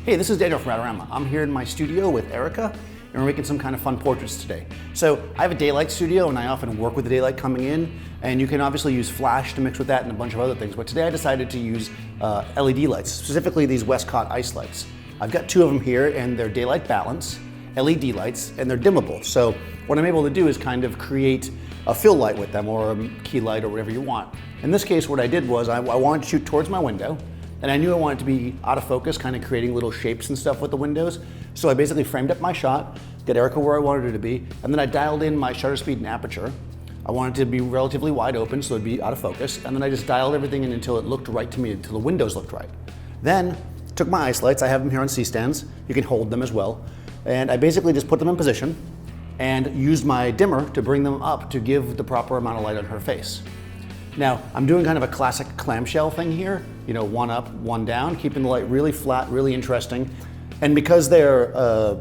Hey, this is Daniel from Adorama. I'm here in my studio with Erica, and we're making some kind of fun portraits today. So I have a daylight studio, and I often work with the daylight coming in, and you can obviously use flash to mix with that and a bunch of other things, but today I decided to use LED lights, specifically these Westcott Ice Lights. I've got two of them here, and they're daylight balance, LED lights, and they're dimmable. So what I'm able to do is kind of create a fill light with them, or a key light, or whatever you want. In this case, what I did was I wanted to shoot towards my window, and I knew I wanted to be out of focus, kind of creating little shapes and stuff with the windows. So I basically framed up my shot, got Erica where I wanted her to be, and then I dialed in my shutter speed and aperture. I wanted it to be relatively wide open, so it'd be out of focus, and then I just dialed everything in until it looked right to me, until the windows looked right. Then, took my ice lights, I have them here on C-stands, you can hold them as well, and I basically just put them in position and used my dimmer to bring them up to give the proper amount of light on her face. Now, I'm doing kind of a classic clamshell thing here, you know, one up, one down, keeping the light really flat, really interesting. And because they're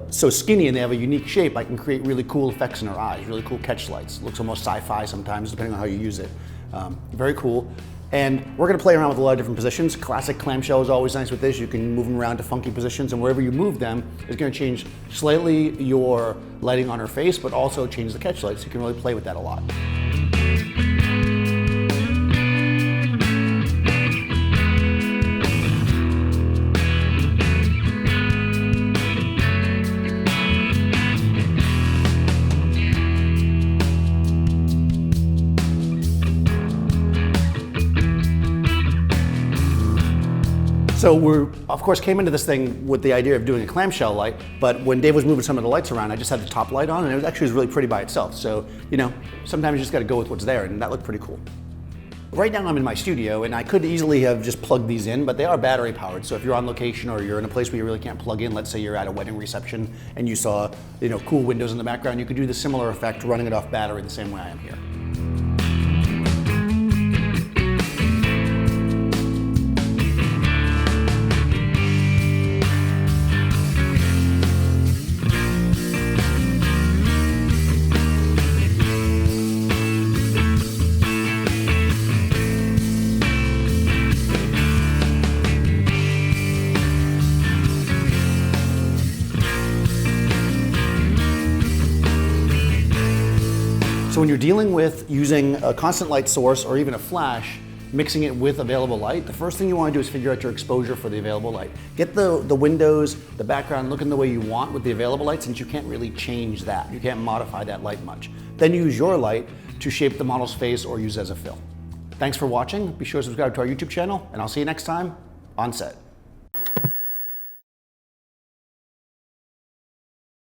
so skinny and they have a unique shape, I can create really cool effects in her eyes, really cool catch lights. It looks almost sci-fi sometimes, depending on how you use it. Very cool. And we're gonna play around with a lot of different positions. Classic clamshell is always nice with this. You can move them around to funky positions, and wherever you move them is gonna change slightly your lighting on her face, but also change the catch lights. You can really play with that a lot. So we, of course, came into this thing with the idea of doing a clamshell light, but when Dave was moving some of the lights around, I just had the top light on, and it was really pretty by itself. So, you know, sometimes you just gotta go with what's there, and that looked pretty cool. Right now I'm in my studio, and I could easily have just plugged these in, but they are battery powered. So if you're on location or you're in a place where you really can't plug in, let's say you're at a wedding reception and you saw, you know, cool windows in the background, you could do the similar effect running it off battery the same way I am here. So when you're dealing with using a constant light source or even a flash, mixing it with available light, the first thing you want to do is figure out your exposure for the available light. Get the windows, the background looking the way you want with the available light, since you can't really change that. You can't modify that light much. Then use your light to shape the model's face or use as a fill. Thanks for watching. Be sure to subscribe to our YouTube channel, and I'll see you next time on set.